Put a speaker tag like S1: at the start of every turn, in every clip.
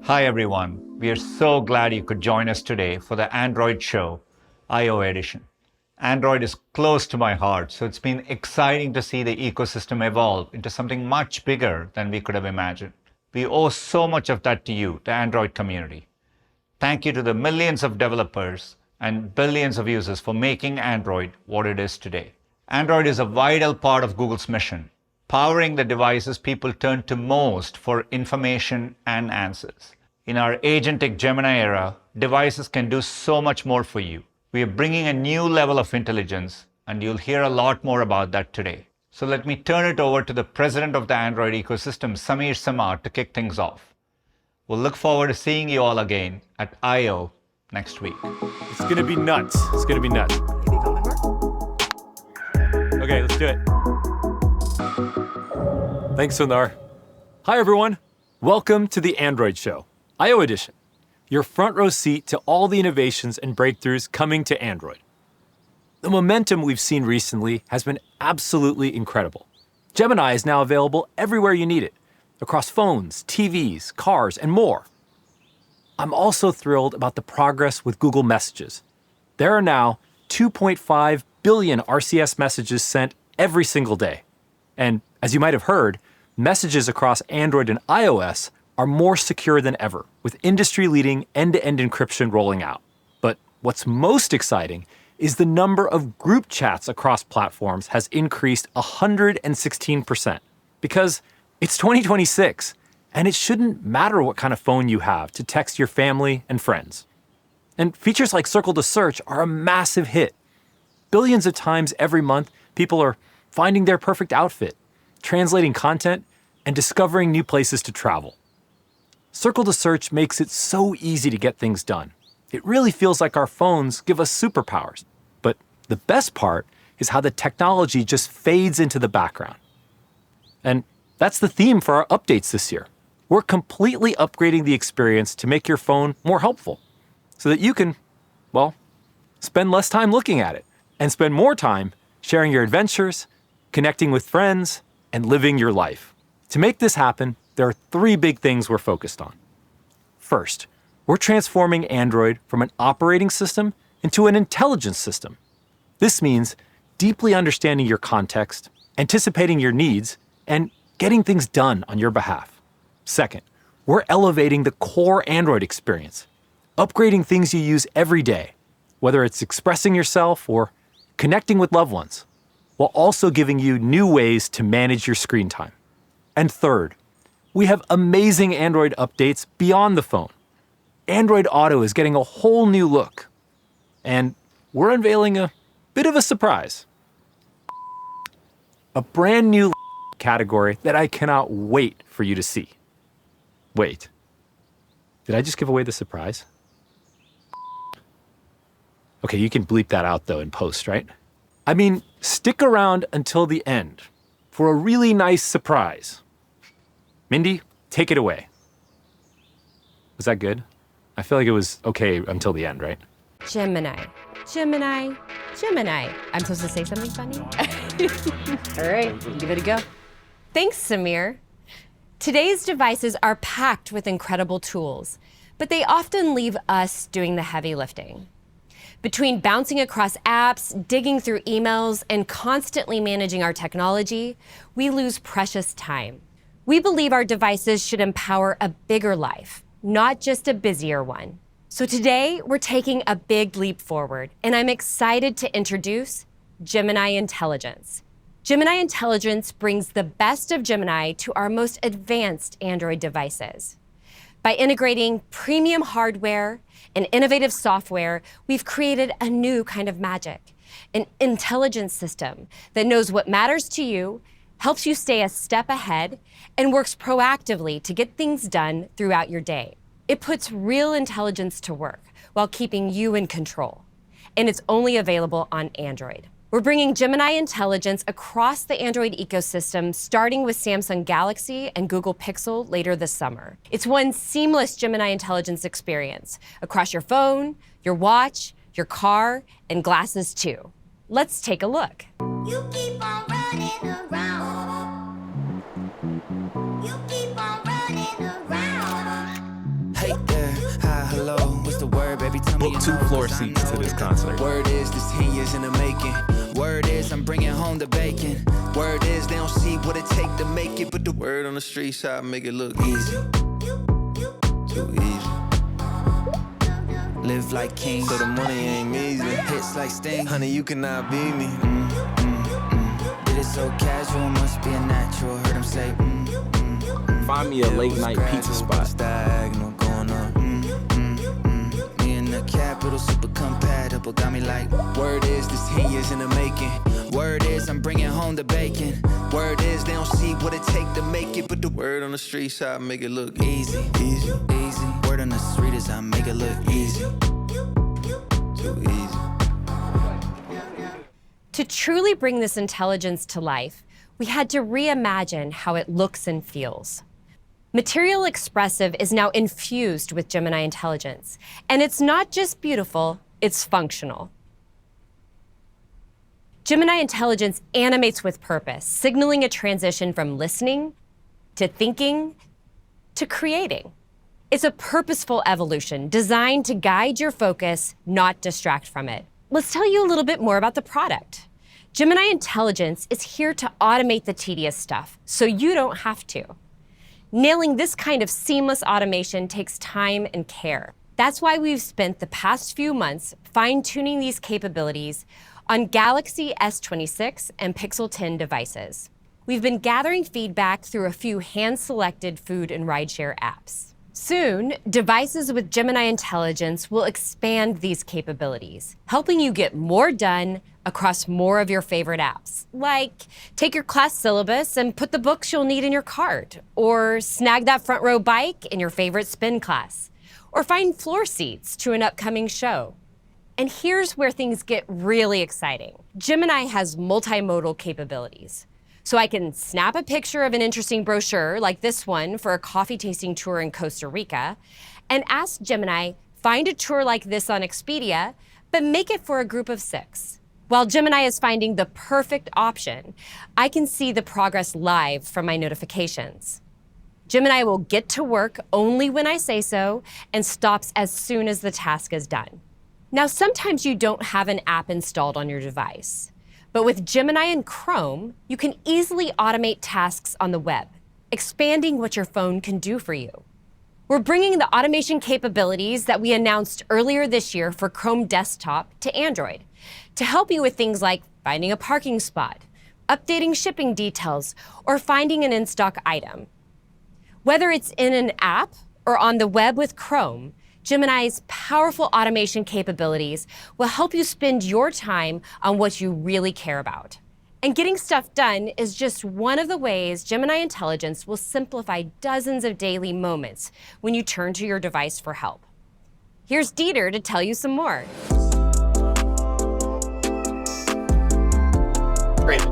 S1: Hi everyone, we are so glad you could join us today for the Android show, I/O edition. Android is close to my heart, so it's been exciting to see the ecosystem evolve into something much bigger than we could have imagined. We owe so much of that to you, the Android community. Thank you to the millions of developers and billions of users for making Android what it is today. Android is a vital part of Google's mission, powering the devices people turn to most for information and answers. In our agentic Gemini era, devices can do so much more for you. We are bringing a new level of intelligence, and you'll hear a lot more about that today. So let me turn it over to the president of the Android ecosystem, Samir Samar, to kick things off. We'll look forward to seeing you all again at I/O next week.
S2: It's gonna be nuts. It's gonna be nuts. Okay, let's do it. Thanks, Sundar. Hi, everyone. Welcome to the Android Show, I/O Edition, your front row seat to all the innovations and breakthroughs coming to Android. The momentum we've seen recently has been absolutely incredible. Gemini is now available everywhere you need it, across phones, TVs, cars, and more. I'm also thrilled about the progress with Google Messages. There are now 2.5 billion RCS messages sent every single day. And as you might have heard, messages across Android and iOS are more secure than ever, with industry-leading end-to-end encryption rolling out. But what's most exciting is the number of group chats across platforms has increased 116%. Because it's 2026, and it shouldn't matter what kind of phone you have to text your family and friends. And features like Circle to Search are a massive hit. Billions of times every month, people are finding their perfect outfit, translating content, and discovering new places to travel. Circle to Search makes it so easy to get things done. It really feels like our phones give us superpowers. But the best part is how the technology just fades into the background. And that's the theme for our updates this year. We're completely upgrading the experience to make your phone more helpful so that you can, well, spend less time looking at it and spend more time sharing your adventures, connecting with friends, and living your life. To make this happen, there are 3 big things we're focused on. First, we're transforming Android from an operating system into an intelligence system. This means deeply understanding your context, anticipating your needs, and getting things done on your behalf. Second, we're elevating the core Android experience, upgrading things you use every day, whether it's expressing yourself or connecting with loved ones, while also giving you new ways to manage your screen time. And third, we have amazing Android updates beyond the phone. Android Auto is getting a whole new look. And we're unveiling a bit of a surprise. A brand new category that I cannot wait for you to see. Wait, did I just give away the surprise? Okay, you can bleep that out though in post, right? I mean, stick around until the end for a really nice surprise. Mindy, take it away. Was that good? I feel like it was okay until the end, right?
S3: Gemini. Gemini. Gemini. I'm supposed to say something funny? All right, give it a go. Thanks, Samir. Today's devices are packed with incredible tools, but they often leave us doing the heavy lifting. Between bouncing across apps, digging through emails, and constantly managing our technology, we lose precious time. We believe our devices should empower a bigger life, not just a busier one. So today, we're taking a big leap forward, and I'm excited to introduce Gemini Intelligence. Gemini Intelligence brings the best of Gemini to our most advanced Android devices. By integrating premium hardware and innovative software, we've created a new kind of magic, an intelligence system that knows what matters to you, helps you stay a step ahead, and works proactively to get things done throughout your day. It puts real intelligence to work while keeping you in control, and it's only available on Android. We're bringing Gemini Intelligence across the Android ecosystem, starting with Samsung Galaxy and Google Pixel later this summer. It's one seamless Gemini Intelligence experience across your phone, your watch, your car, and glasses too. Let's take a look.
S4: You keep on running around. You keep on running around.
S2: booked 2 floor seats to this concert.
S5: Word is this 10 years in the making. Word is I'm bringing home the bacon. Word is they don't see what it take to make it, but the word on the street side make it look easy. Too easy. Live like king, so the money ain't easy. Hits like Sting, honey, you cannot beat me. Did it so casual, must be a natural. Heard him say,
S6: Find me a late night pizza spot.
S5: Diagonal going up. Me and the capital super compatible. Got me like, word is this 10 years in the making. Word is I'm bringing home the bacon. Word is they don't see what it take to make it, but the word on the street side make it look easy. Easy, easy. Word on the street is I make it look easy. Too easy.
S3: To truly bring this intelligence to life, we had to reimagine how it looks and feels. Material Expressive is now infused with Gemini Intelligence, and it's not just beautiful, it's functional. Gemini Intelligence animates with purpose, signaling a transition from listening to thinking to creating. It's a purposeful evolution designed to guide your focus, not distract from it. Let's tell you a little bit more about the product. Gemini Intelligence is here to automate the tedious stuff, so you don't have to. Nailing this kind of seamless automation takes time and care. That's why we've spent the past few months fine-tuning these capabilities on Galaxy S26 and Pixel 10 devices. We've been gathering feedback through a few hand-selected food and rideshare apps. Soon, devices with Gemini Intelligence will expand these capabilities, helping you get more done across more of your favorite apps, like take your class syllabus and put the books you'll need in your cart, or snag that front row bike in your favorite spin class, or find floor seats to an upcoming show. And here's where things get really exciting. Gemini has multimodal capabilities. So I can snap a picture of an interesting brochure like this one for a coffee tasting tour in Costa Rica and ask Gemini, find a tour like this on Expedia, but make it for a group of 6. While Gemini is finding the perfect option, I can see the progress live from my notifications. Gemini will get to work only when I say so and stops as soon as the task is done. Now, sometimes you don't have an app installed on your device. But with Gemini and Chrome, you can easily automate tasks on the web, expanding what your phone can do for you. We're bringing the automation capabilities that we announced earlier this year for Chrome Desktop to Android to help you with things like finding a parking spot, updating shipping details, or finding an in-stock item. Whether it's in an app or on the web with Chrome, Gemini's powerful automation capabilities will help you spend your time on what you really care about. And getting stuff done is just one of the ways Gemini Intelligence will simplify dozens of daily moments when you turn to your device for help. Here's Dieter to tell you some more.
S7: Great.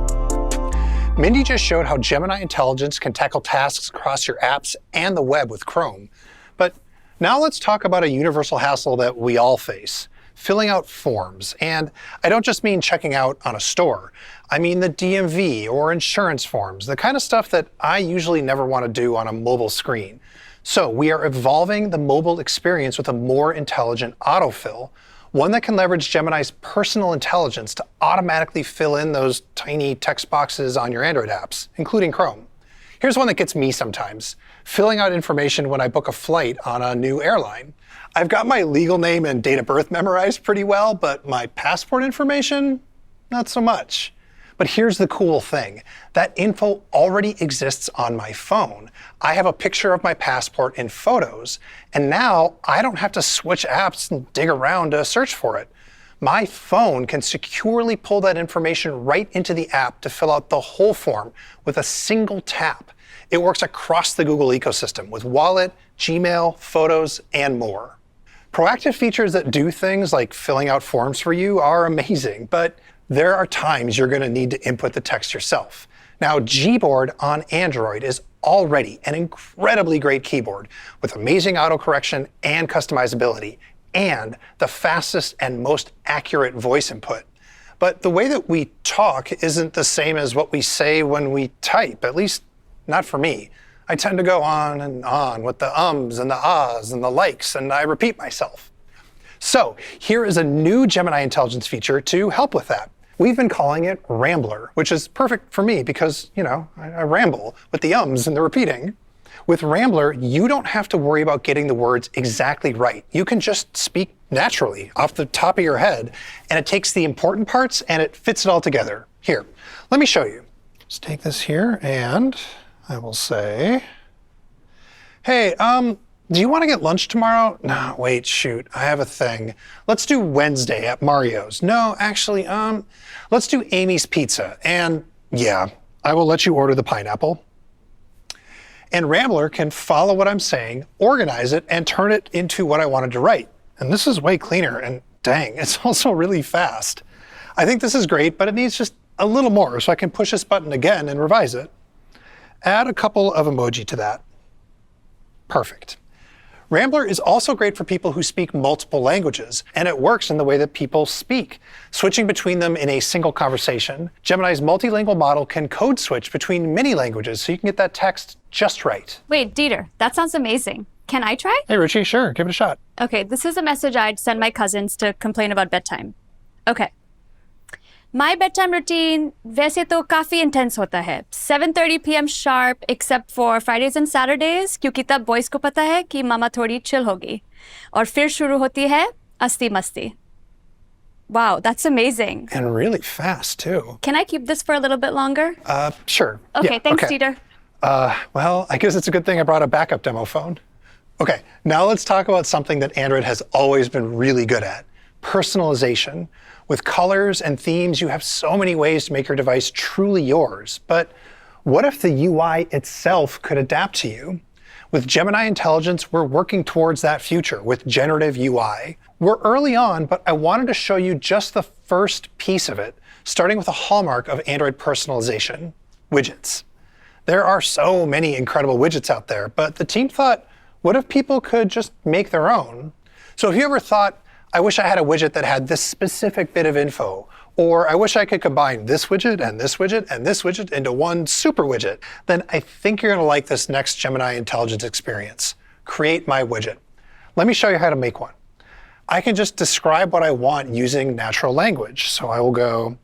S7: Mindy just showed how Gemini Intelligence can tackle tasks across your apps and the web with Chrome. But now let's talk about a universal hassle that we all face, filling out forms. And I don't just mean checking out on a store. I mean the DMV or insurance forms, the kind of stuff that I usually never want to do on a mobile screen. So we are evolving the mobile experience with a more intelligent autofill, one that can leverage Gemini's personal intelligence to automatically fill in those tiny text boxes on your Android apps, including Chrome. Here's one that gets me sometimes, filling out information when I book a flight on a new airline. I've got my legal name and date of birth memorized pretty well, but my passport information, not so much. But here's the cool thing. That info already exists on my phone. I have a picture of my passport in Photos, and now I don't have to switch apps and dig around to search for it. My phone can securely pull that information right into the app to fill out the whole form with a single tap. It works across the Google ecosystem with Wallet, Gmail, Photos, and more. Proactive features that do things like filling out forms for you are amazing, but there are times you're going to need to input the text yourself. Now, Gboard on Android is already an incredibly great keyboard with amazing autocorrection and customizability, and the fastest and most accurate voice input. But the way that we talk isn't the same as what we say when we type, at least not for me. I tend to go on and on with the ums and the ahs and the likes, and I repeat myself. So here is a new Gemini Intelligence feature to help with that. We've been calling it Rambler, which is perfect for me because, I ramble with the ums and the repeating. With Rambler, you don't have to worry about getting the words exactly right. You can just speak naturally off the top of your head, and it takes the important parts and it fits it all together. Here, let me show you. Just take this here and I will say, hey, do you want to get lunch tomorrow? No, wait, shoot, I have a thing. Let's do Wednesday at Mario's. No, actually, let's do Amy's Pizza. And yeah, I will let you order the pineapple. And Rambler can follow what I'm saying, organize it, and turn it into what I wanted to write. And this is way cleaner, and dang, it's also really fast. I think this is great, but it needs just a little more, so I can push this button again and revise it. Add a couple of emoji to that. Perfect. Rambler is also great for people who speak multiple languages, and it works in the way that people speak, switching between them in a single conversation. Gemini's multilingual model can code switch between many languages, so you can get that text just right.
S8: Wait, Dieter, that sounds amazing. Can I try?
S7: Hey, Richie, sure, give it a shot.
S8: Okay, this is a message I'd send my cousins to complain about bedtime. Okay. My bedtime routine वैसे तो काफी intense होता है. 7:30 p.m. sharp, except for Fridays and Saturdays, क्योंकि तब boys को पता है कि मामा थोड़ी chill होगी. और फिर शुरू होती है अस्ती मस्ती. Wow, that's amazing.
S7: And really fast, too.
S8: Can I keep this for a little bit longer?
S7: Sure.
S8: Okay,
S7: yeah,
S8: thanks,
S7: okay.
S8: Dieter.
S7: Well, I guess it's a good thing I brought a backup demo phone. Okay, now let's talk about something that Android has always been really good at, personalization. With colors and themes, you have so many ways to make your device truly yours. But what if the UI itself could adapt to you? With Gemini Intelligence, we're working towards that future with generative UI. We're early on, but I wanted to show you just the first piece of it, starting with a hallmark of Android personalization, widgets. There are so many incredible widgets out there, but the team thought, what if people could just make their own? So if you ever thought, I wish I had a widget that had this specific bit of info, or I wish I could combine this widget and this widget and this widget into one super widget, then I think you're going to like this next Gemini Intelligence experience. Create my widget. Let me show you how to make one. I can just describe what I want using natural language. So I will go,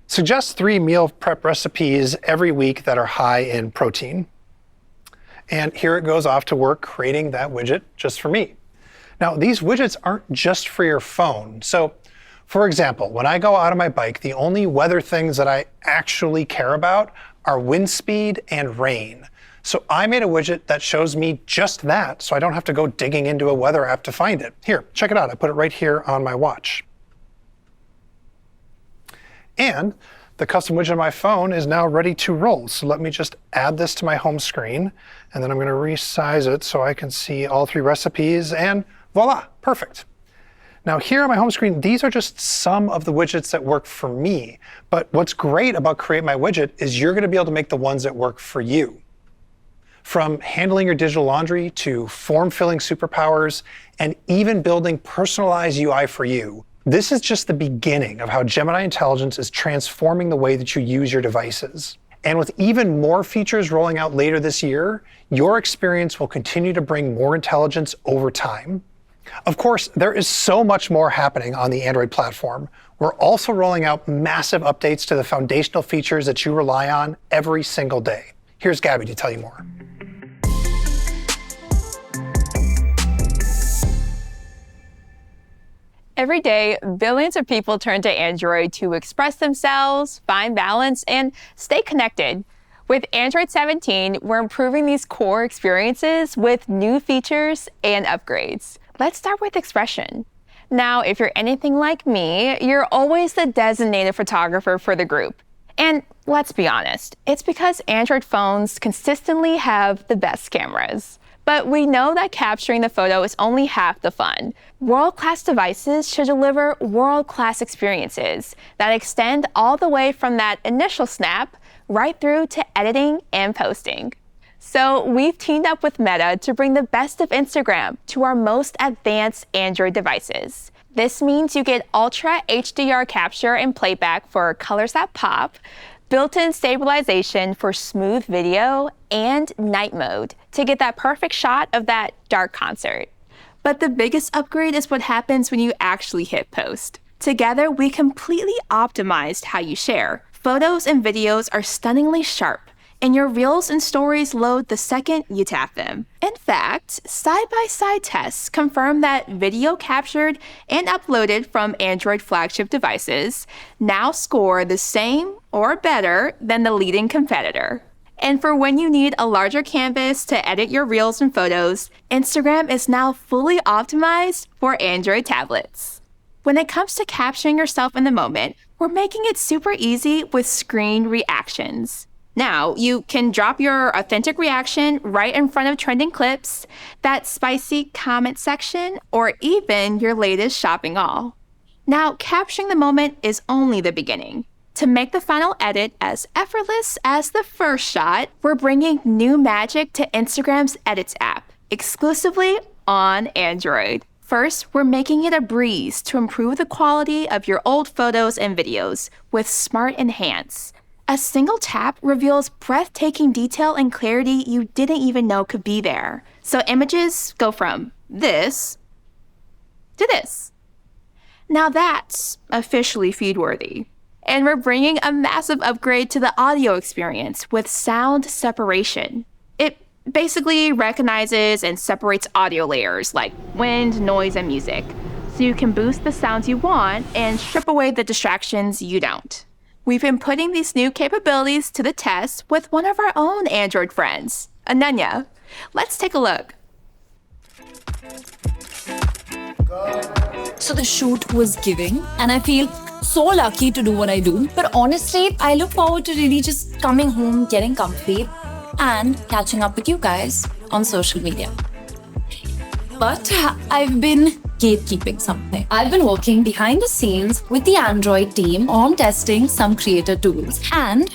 S7: suggest 3 meal prep recipes every week that are high in protein. And here it goes off to work creating that widget just for me. Now, these widgets aren't just for your phone. So, for example, when I go out on my bike, the only weather things that I actually care about are wind speed and rain. So I made a widget that shows me just that, so I don't have to go digging into a weather app to find it. Here, check it out. I put it right here on my watch. And the custom widget on my phone is now ready to roll. So let me just add this to my home screen, and then I'm going to resize it so I can see all 3 recipes, and voila, perfect. Now here on my home screen, these are just some of the widgets that work for me. But what's great about Create My Widget is you're going to be able to make the ones that work for you. From handling your digital laundry to form-filling superpowers and even building personalized UI for you. This is just the beginning of how Gemini Intelligence is transforming the way that you use your devices. And with even more features rolling out later this year, your experience will continue to bring more intelligence over time. Of course, there is so much more happening on the Android platform. We're also rolling out massive updates to the foundational features that you rely on every single day. Here's Gabby to tell you more.
S9: Every day, billions of people turn to Android to express themselves, find balance, and stay connected. With Android 17, we're improving these core experiences with new features and upgrades. Let's start with expression. Now, if you're anything like me, you're always the designated photographer for the group. And let's be honest, it's because Android phones consistently have the best cameras. But we know that capturing the photo is only half the fun. World-class devices should deliver world-class experiences that extend all the way from that initial snap right through to editing and posting. So we've teamed up with Meta to bring the best of Instagram to our most advanced Android devices. This means you get Ultra HDR capture and playback for colors that pop, built-in stabilization for smooth video, and night mode to get that perfect shot of that dark concert. But the biggest upgrade is what happens when you actually hit post. Together, we completely optimized how you share. Photos and videos are stunningly sharp, and your reels and stories load the second you tap them. In fact, side-by-side tests confirm that video captured and uploaded from Android flagship devices now score the same or better than the leading competitor. And for when you need a larger canvas to edit your reels and photos, Instagram is now fully optimized for Android tablets. When it comes to capturing yourself in the moment, we're making it super easy with screen reactions. Now, you can drop your authentic reaction right in front of trending clips, that spicy comment section, or even your latest shopping haul. Now, capturing the moment is only the beginning. To make the final edit as effortless as the first shot, we're bringing new magic to Instagram's Edits app, exclusively on Android. First, we're making it a breeze to improve the quality of your old photos and videos with Smart Enhance. A single tap reveals breathtaking detail and clarity you didn't even know could be there. So images go from this to this. Now that's officially feed-worthy. And we're bringing a massive upgrade to the audio experience with sound separation. It basically recognizes and separates audio layers like wind, noise, and music, so you can boost the sounds you want and strip away the distractions you don't. We've been putting these new capabilities to the test with one of our own Android friends, Ananya. Let's take a look.
S10: So the shoot was giving, and I feel so lucky to do what I do. But honestly, I look forward to really just coming home, getting comfy, and catching up with you guys on social media. But I've been gatekeeping something. I've been working behind the scenes with the Android team on testing some creator tools, and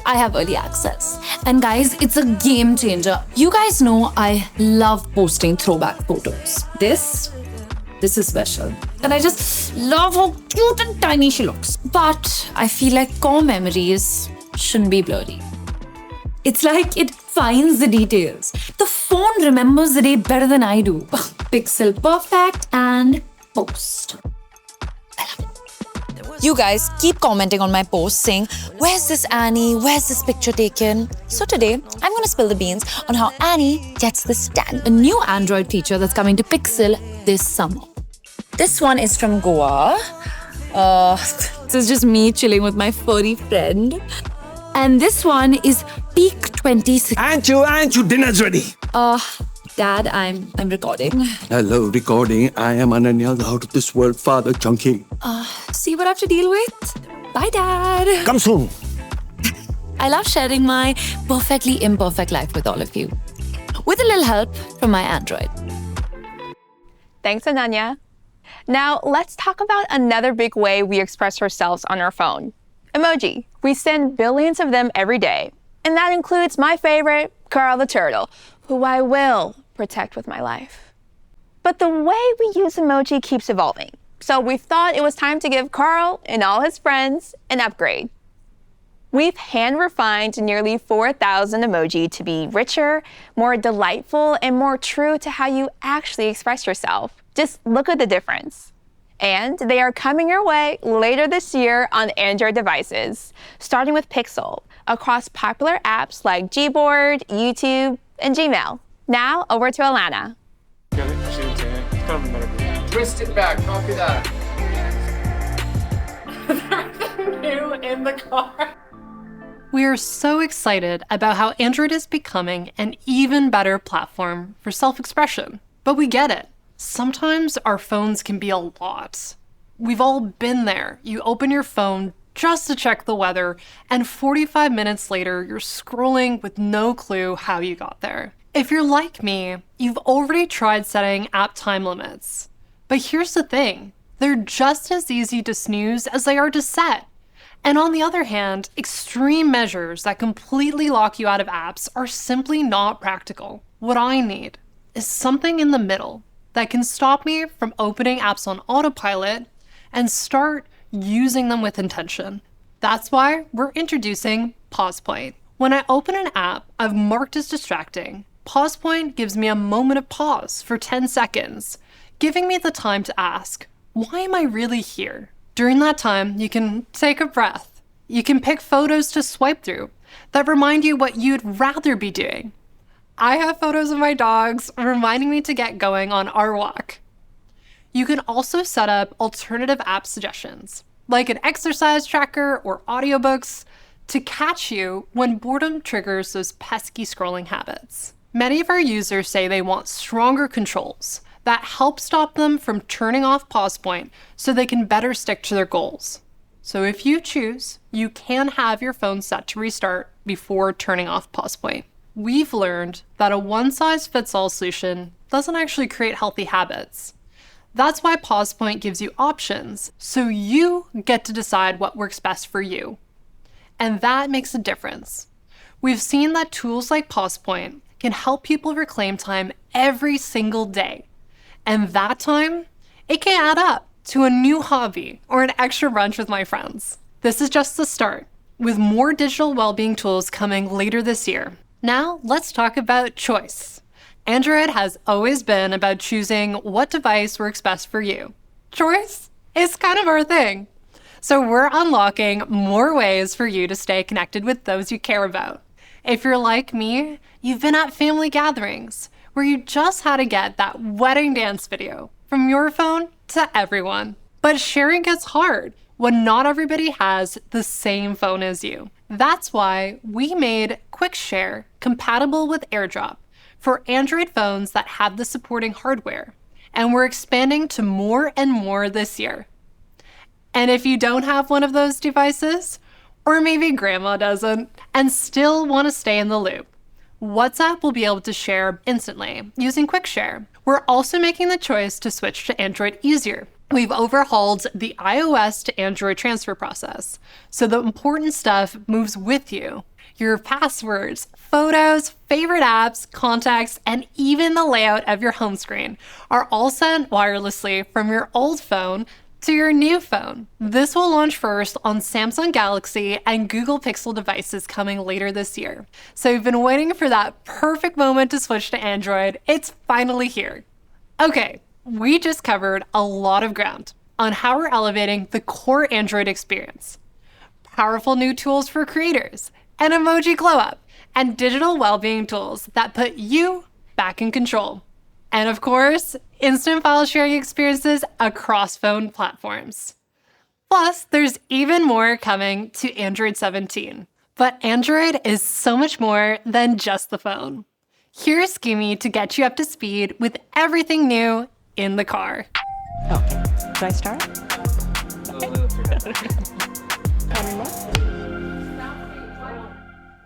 S10: I have early access. And guys, it's a game changer. You guys know I love posting throwback photos. This is special. And I just love how cute and tiny she looks. But I feel like core memories shouldn't be blurry. It's like it finds the details. The phone remembers the day better than I do. Pixel perfect and post. I love it. You guys keep commenting on my posts saying, where's this Annie? Where's this picture taken? So today, I'm gonna spill the beans on how Annie gets this done. A new Android feature that's coming to Pixel this summer. This one is from Goa. This is just me chilling with my furry friend. And this one is Peak 26.
S6: Anchu, dinner's ready.
S10: Dad, I'm recording.
S6: Hello, recording. I am Ananya, the out of this world father, Chunky.
S10: See what I have to deal with? Bye, Dad.
S6: Come soon.
S10: I love sharing my perfectly imperfect life with all of you. With a little help from my Android.
S9: Thanks, Ananya. Now, let's talk about another big way we express ourselves on our phone. Emoji. We send billions of them every day. And that includes my favorite, Carl the Turtle, who I will protect with my life. But the way we use emoji keeps evolving. So we thought it was time to give Carl and all his friends an upgrade. We've hand-refined nearly 4,000 emoji to be richer, more delightful, and more true to how you actually express yourself. Just look at the difference. And they are coming your way later this year on Android devices, starting with Pixel, across popular apps like Gboard, YouTube, and Gmail. Now, over to Alana.
S11: Twist it back, copy that. New in the car.
S12: We are so excited about how Android is becoming an even better platform for self-expression. But we get it. Sometimes our phones can be a lot. We've all been there. You open your phone just to check the weather, and 45 minutes later, you're scrolling with no clue how you got there. If you're like me, you've already tried setting app time limits. But here's the thing, they're just as easy to snooze as they are to set. And on the other hand, extreme measures that completely lock you out of apps are simply not practical. What I need is something in the middle that can stop me from opening apps on autopilot and start using them with intention. That's why we're introducing Pause Point. When I open an app I've marked as distracting, Pause Point gives me a moment of pause for 10 seconds, giving me the time to ask, why am I really here? During that time, you can take a breath. You can pick photos to swipe through that remind you what you'd rather be doing. I have photos of my dogs reminding me to get going on our walk. You can also set up alternative app suggestions, like an exercise tracker or audiobooks, to catch you when boredom triggers those pesky scrolling habits. Many of our users say they want stronger controls that help stop them from turning off Pause Point so they can better stick to their goals. So if you choose, you can have your phone set to restart before turning off Pause Point. We've learned that a one-size-fits-all solution doesn't actually create healthy habits. That's why Pause Point gives you options, so you get to decide what works best for you. And that makes a difference. We've seen that tools like Pause Point can help people reclaim time every single day. And that time, it can add up to a new hobby or an extra brunch with my friends. This is just the start, with more digital well-being tools coming later this year. Now, let's talk about choice. Android has always been about choosing what device works best for you. Choice is kind of our thing. So we're unlocking more ways for you to stay connected with those you care about. If you're like me, you've been at family gatherings where you just had to get that wedding dance video from your phone to everyone. But sharing gets hard when not everybody has the same phone as you. That's why we made Quick Share compatible with AirDrop for Android phones that have the supporting hardware. And we're expanding to more and more this year. And if you don't have one of those devices, or maybe grandma doesn't, and still want to stay in the loop, WhatsApp will be able to share instantly using Quick Share. We're also making the choice to switch to Android easier. We've overhauled the iOS to Android transfer process, so the important stuff moves with you. Your passwords, photos, favorite apps, contacts, and even the layout of your home screen are all sent wirelessly from your old phone to your new phone. This will launch first on Samsung Galaxy and Google Pixel devices coming later this year. So you've been waiting for that perfect moment to switch to Android. It's finally here. Okay, we just covered a lot of ground on how we're elevating the core Android experience. Powerful new tools for creators, an emoji glow up, and digital well-being tools that put you back in control. And of course, instant file sharing experiences across phone platforms. Plus, there's even more coming to Android 17. But Android is so much more than just the phone. Here's Gimme to get you up to speed with everything new in the car.
S13: Okay, do I start?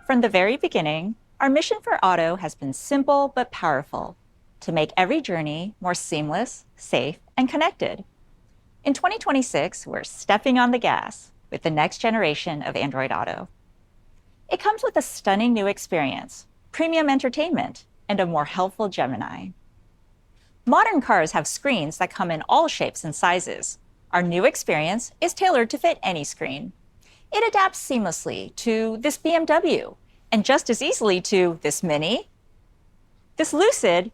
S13: From the very beginning, our mission for Auto has been simple but powerful: to make every journey more seamless, safe, and connected. In 2026, we're stepping on the gas with the next generation of Android Auto. It comes with a stunning new experience, premium entertainment, and a more helpful Gemini. Modern cars have screens that come in all shapes and sizes. Our new experience is tailored to fit any screen. It adapts seamlessly to this BMW, and just as easily to this Mini, this Lucid,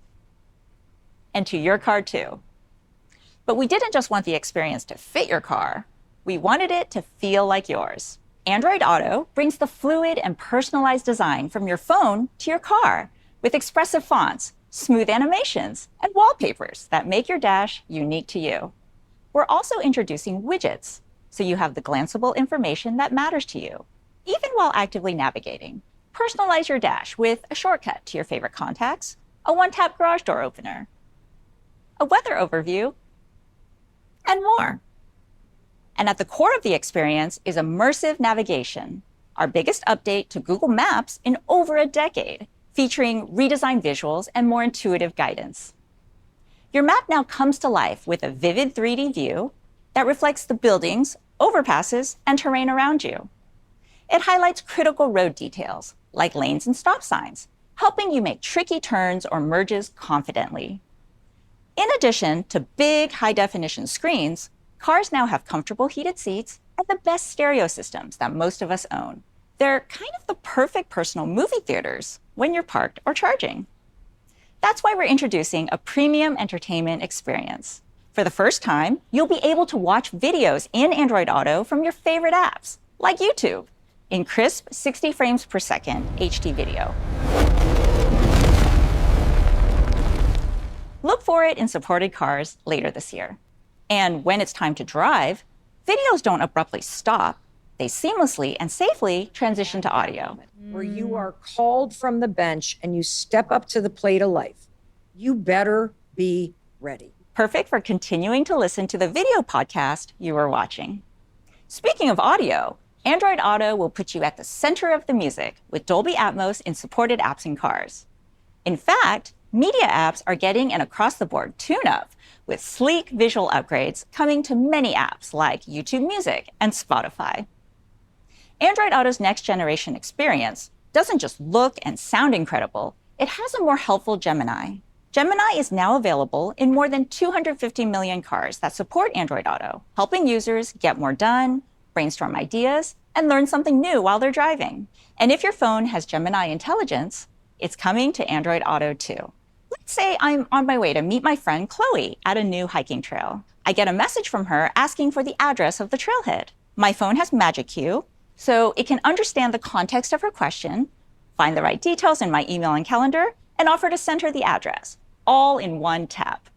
S13: and to your car too. But we didn't just want the experience to fit your car, we wanted it to feel like yours. Android Auto brings the fluid and personalized design from your phone to your car with expressive fonts, smooth animations, and wallpapers that make your dash unique to you. We're also introducing widgets, so you have the glanceable information that matters to you, even while actively navigating. Personalize your dash with a shortcut to your favorite contacts, a one-tap garage door opener, a weather overview, and more. And at the core of the experience is immersive navigation, our biggest update to Google Maps in over a decade, featuring redesigned visuals and more intuitive guidance. Your map now comes to life with a vivid 3D view that reflects the buildings, overpasses, and terrain around you. It highlights critical road details, like lanes and stop signs, helping you make tricky turns or merges confidently. In addition to big, high-definition screens, cars now have comfortable heated seats and the best stereo systems that most of us own. They're kind of the perfect personal movie theaters when you're parked or charging. That's why we're introducing a premium entertainment experience. For the first time, you'll be able to watch videos in Android Auto from your favorite apps, like YouTube, in crisp 60 frames per second HD video. Look for it in supported cars later this year. And when it's time to drive, videos don't abruptly stop. They seamlessly and safely transition to audio.
S14: Where you are called from the bench and you step up to the plate of life. You better be ready.
S13: Perfect for continuing to listen to the video podcast you are watching. Speaking of audio, Android Auto will put you at the center of the music with Dolby Atmos in supported apps and cars. In fact, media apps are getting an across-the-board tune-up with sleek visual upgrades coming to many apps like YouTube Music and Spotify. Android Auto's next-generation experience doesn't just look and sound incredible, it has a more helpful Gemini. Gemini is now available in more than 250 million cars that support Android Auto, helping users get more done, brainstorm ideas, and learn something new while they're driving. And if your phone has Gemini Intelligence, it's coming to Android Auto too. Let's say I'm on my way to meet my friend Chloe at a new hiking trail. I get a message from her asking for the address of the trailhead. My phone has Magic Queue, so it can understand the context of her question, find the right details in my email and calendar, and offer to send her the address, all in one tap.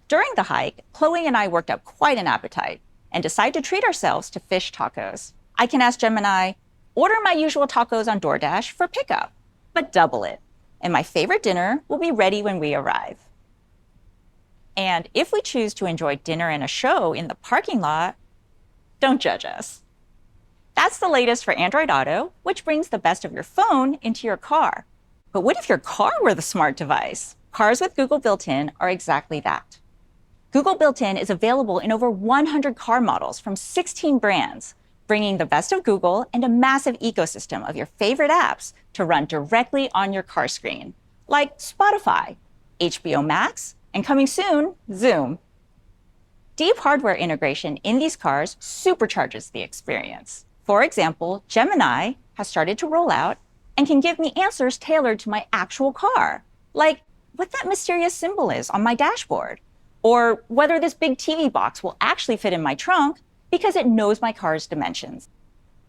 S13: During the hike, Chloe and I worked up quite an appetite and decided to treat ourselves to fish tacos. I can ask Gemini, order my usual tacos on DoorDash for pickup, but double it, and my favorite dinner will be ready when we arrive. And if we choose to enjoy dinner and a show in the parking lot, don't judge us. That's the latest for Android Auto, which brings the best of your phone into your car. But what if your car were the smart device? Cars with Google built-in are exactly that. Google built-in is available in over 100 car models from 16 brands, bringing the best of Google and a massive ecosystem of your favorite apps to run directly on your car screen, like Spotify, HBO Max, and coming soon, Zoom. Deep hardware integration in these cars supercharges the experience. For example, Gemini has started to roll out and can give me answers tailored to my actual car, like what that mysterious symbol is on my dashboard, or whether this big TV box will actually fit in my trunk because it knows my car's dimensions.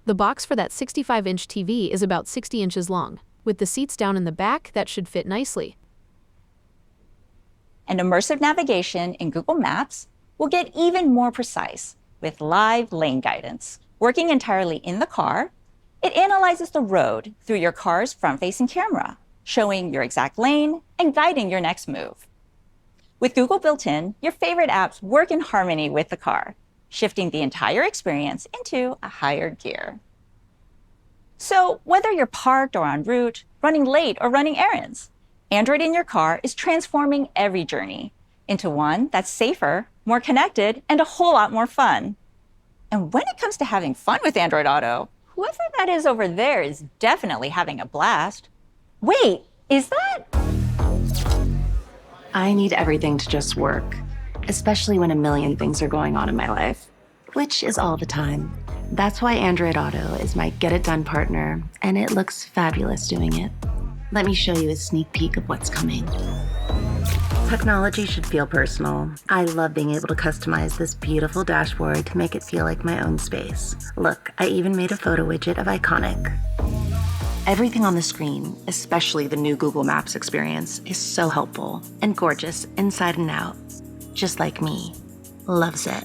S15: The box for that 65-inch TV is about 60 inches long. With the seats down in the back, that should fit nicely.
S13: And immersive navigation in Google Maps will get even more precise with live lane guidance. Working entirely in the car, it analyzes the road through your car's front-facing camera, showing your exact lane and guiding your next move. With Google built-in, your favorite apps work in harmony with the car, shifting the entire experience into a higher gear. So whether you're parked or en route, running late or running errands, Android in your car is transforming every journey into one that's safer, more connected, and a whole lot more fun. And when it comes to having fun with Android Auto, whoever that is over there is definitely having a blast. Wait, is that?
S16: I need everything to just work, especially when a million things are going on in my life, which is all the time. That's why Android Auto is my get-it-done partner, and it looks fabulous doing it. Let me show you a sneak peek of what's coming. Technology should feel personal. I love being able to customize this beautiful dashboard to make it feel like my own space. Look, I even made a photo widget of Iconic. Everything on the screen, especially the new Google Maps experience, is so helpful and gorgeous inside and out. Just like me. Loves it.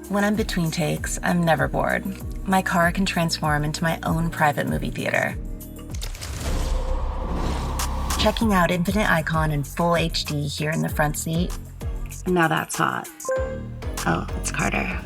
S16: When I'm between takes, I'm never bored. My car can transform into my own private movie theater. Checking out Infinite Icon in full HD here in the front seat. Now that's hot. Oh, it's Carter.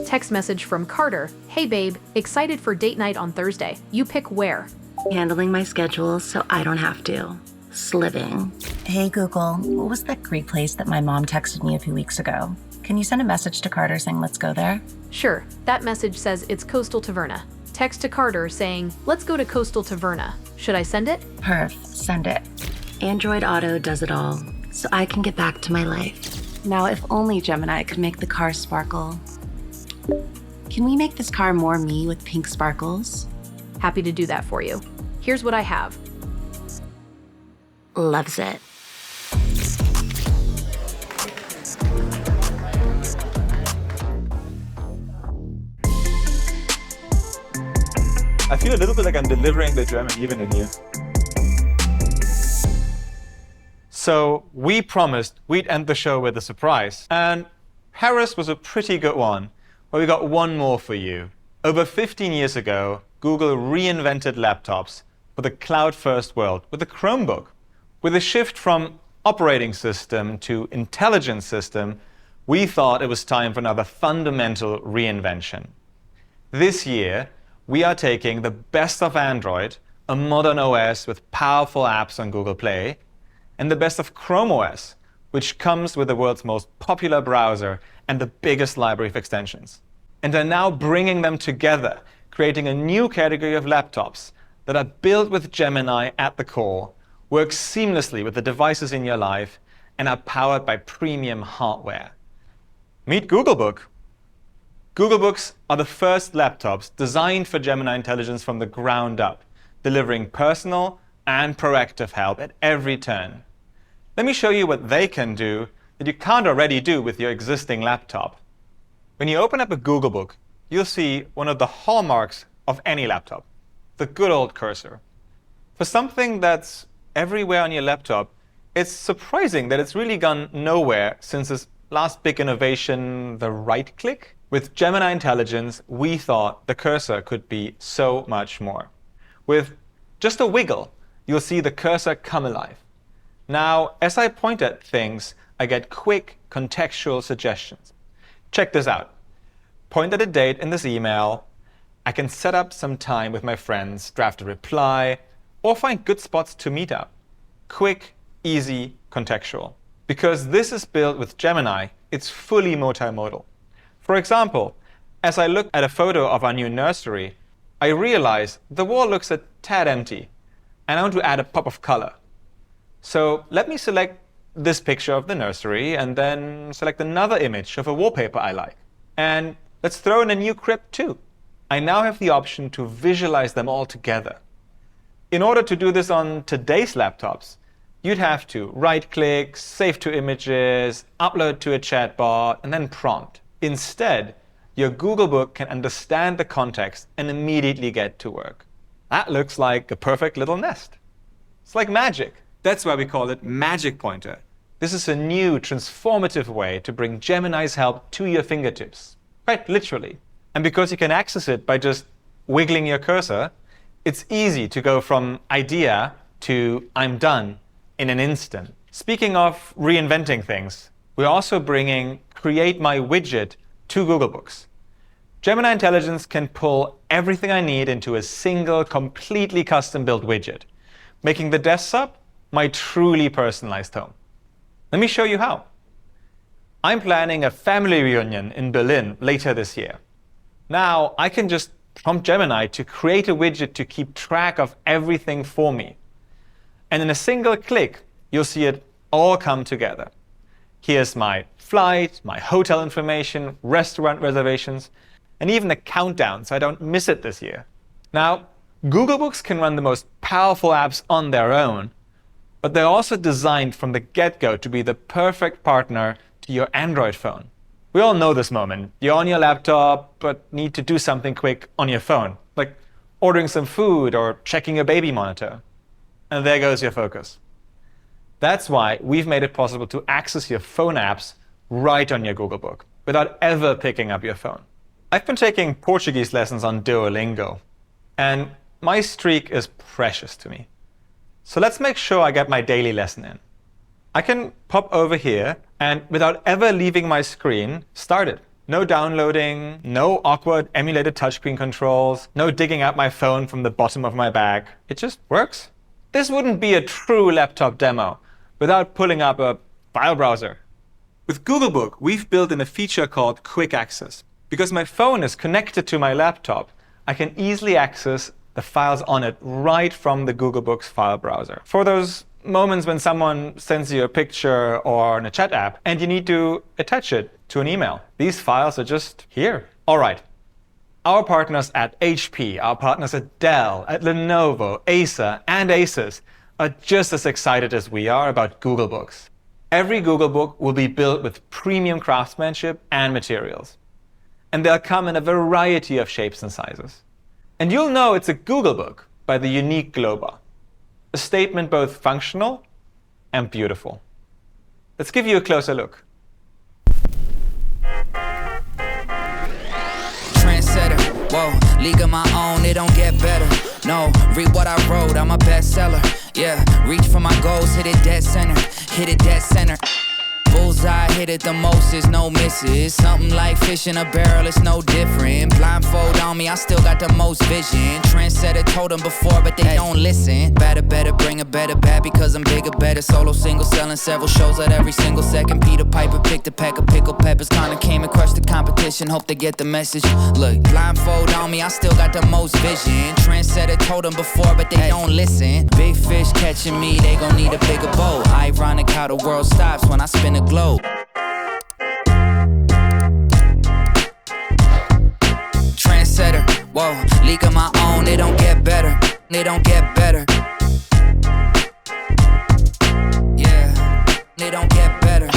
S15: Text message from Carter. Hey babe, excited for date night on Thursday. You pick where.
S16: Handling my schedule so I don't have to. Sliving. Hey Google, what was that Greek place that my mom texted me a few weeks ago? Can you send a message to Carter saying let's go there?
S15: Sure, that message says it's Coastal Taverna. Text to Carter saying, let's go to Coastal Taverna. Should I send it?
S16: Perf, send it. Android Auto does it all, so I can get back to my life. Now, if only Gemini could make the car sparkle. Can we make this car more me with pink sparkles?
S15: Happy to do that for you. Here's what I have.
S16: loves it.
S17: I feel a little bit like I'm delivering the German even in here. So we promised we'd end the show with a surprise, and Paris was a pretty good one, but we got one more for you. Over 15 years ago, Google reinvented laptops for the cloud-first world with the Chromebook. With a shift from operating system to intelligence system, we thought it was time for another fundamental reinvention. This year, we are taking the best of Android, a modern OS with powerful apps on Google Play, and the best of Chrome OS, which comes with the world's most popular browser and the biggest library of extensions. And are now bringing them together, creating a new category of laptops that are built with Gemini at the core, work seamlessly with the devices in your life, and are powered by premium hardware. Meet Googlebook. Googlebooks are the first laptops designed for Gemini Intelligence from the ground up, delivering personal and proactive help at every turn. Let me show you what they can do that you can't already do with your existing laptop. When you open up a Googlebook, you'll see one of the hallmarks of any laptop, the good old cursor. For something that's everywhere on your laptop, it's surprising that it's really gone nowhere since its last big innovation, the right click. With Gemini Intelligence, we thought the cursor could be so much more. With just a wiggle, you'll see the cursor come alive. Now, as I point at things, I get quick contextual suggestions. Check this out. Point at a date in this email. I can set up some time with my friends, draft a reply, or find good spots to meet up. Quick, easy, contextual. Because this is built with Gemini, it's fully multimodal. For example, as I look at a photo of our new nursery, I realize the wall looks a tad empty, and I want to add a pop of color. So let me select this picture of the nursery and then select another image of a wallpaper I like. And let's throw in a new crib too. I now have the option to visualize them all together. In order to do this on today's laptops, you'd have to right-click, save to images, upload to a chatbot, and then prompt. Instead, your Googlebook can understand the context and immediately get to work. That looks like a perfect little nest. It's like magic. That's why we call it Magic Pointer. This is a new transformative way to bring Gemini's help to your fingertips, quite literally. And because you can access it by just wiggling your cursor, it's easy to go from idea to I'm done in an instant. Speaking of reinventing things, we're also bringing Create My Widget to Googlebooks. Gemini Intelligence can pull everything I need into a single, completely custom-built widget, making the desktop my truly personalized home. Let me show you how. I'm planning a family reunion in Berlin later this year. Now I can just prompt Gemini to create a widget to keep track of everything for me. And in a single click, you'll see it all come together. Here's my flight, my hotel information, restaurant reservations, and even a countdown so I don't miss it this year. Now, Googlebooks can run the most powerful apps on their own, but they're also designed from the get-go to be the perfect partner to your Android phone. We all know this moment. You're on your laptop, but need to do something quick on your phone, like ordering some food or checking your baby monitor. And there goes your focus. That's why we've made it possible to access your phone apps right on your Googlebook without ever picking up your phone. I've been taking Portuguese lessons on Duolingo, and my streak is precious to me. So let's make sure I get my daily lesson in. I can pop over here and without ever leaving my screen, start it. No downloading, no awkward emulated touchscreen controls, no digging out my phone from the bottom of my bag. It just works. This wouldn't be a true laptop demo without pulling up a file browser. With Googlebook, we've built in a feature called Quick Access. Because my phone is connected to my laptop, I can easily access the files on it right from the Googlebook's file browser. For those moments when someone sends you a picture or in a chat app and you need to attach it to an email, these files are just here. All right. Our partners at HP, our partners at Dell, at Lenovo, Acer, and Asus are just as excited as we are about Google Books. Every Google Book will be built with premium craftsmanship and materials. And they'll come in a variety of shapes and sizes. And you'll know it's a Google Book by the unique glow bar, a statement both functional and beautiful. Let's give you a closer look.
S5: Trendsetter, whoa, league of my own, it don't get better. No, read what I wrote, I'm a bestseller. Yeah, reach for my goals, hit it dead center, hit it dead center. Bullseye, hit it the most, is no misses. Something like fish in a barrel, it's no different. Blindfold on me, I still got the most vision. Trendsetter told them before, but they don't listen. Better, bring a better bad because I'm bigger, better. Solo, single, selling several shows at every single second. Peter Piper picked a peck of pickled peppers. Kinda came and crushed the competition, hope they get the message. Look, blindfold on me, I still got the most vision. Trendsetter told them before, but they don't listen. Big fish catching me, they gon' need a bigger boat. Ironic how the world stops when I spin a globe. Trendsetter, whoa, league of my own, they don't get better, they don't get better. Yeah, they don't get better.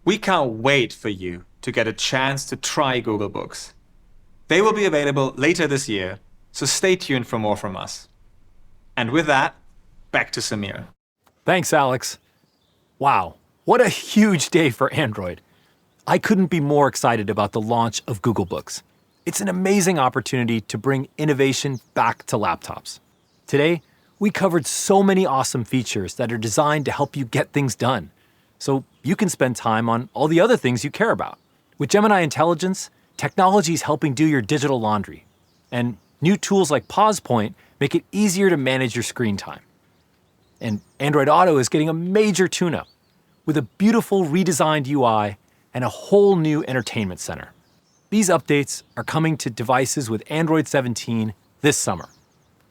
S17: We can't wait for you to get a chance to try Google Books. They will be available later this year, so stay tuned for more from us. And with that, back to Samir.
S2: Thanks, Alex. Wow, what a huge day for Android. I couldn't be more excited about the launch of Google Books. It's an amazing opportunity to bring innovation back to laptops. Today, we covered so many awesome features that are designed to help you get things done, so you can spend time on all the other things you care about. With Gemini Intelligence, technology is helping do your digital laundry, and new tools like Pause Point make it easier to manage your screen time. And Android Auto is getting a major tune-up with a beautiful redesigned UI and a whole new entertainment center. These updates are coming to devices with Android 17 this summer,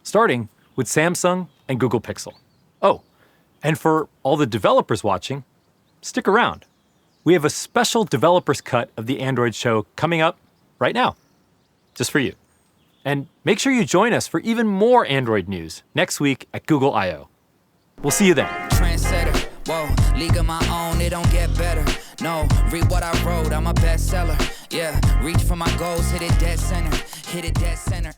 S2: starting with Samsung and Google Pixel. Oh, and for all the developers watching, stick around. We have a special developers cut of the Android show coming up right now, just for you. And make sure you join us for even more Android news next week at Google I/O. We'll see you then.
S5: Trendsetter, whoa, league of my own, it don't get better. No, read what I wrote, I'm a bestseller. Yeah, reach for my goals, hit it dead center, hit it dead center.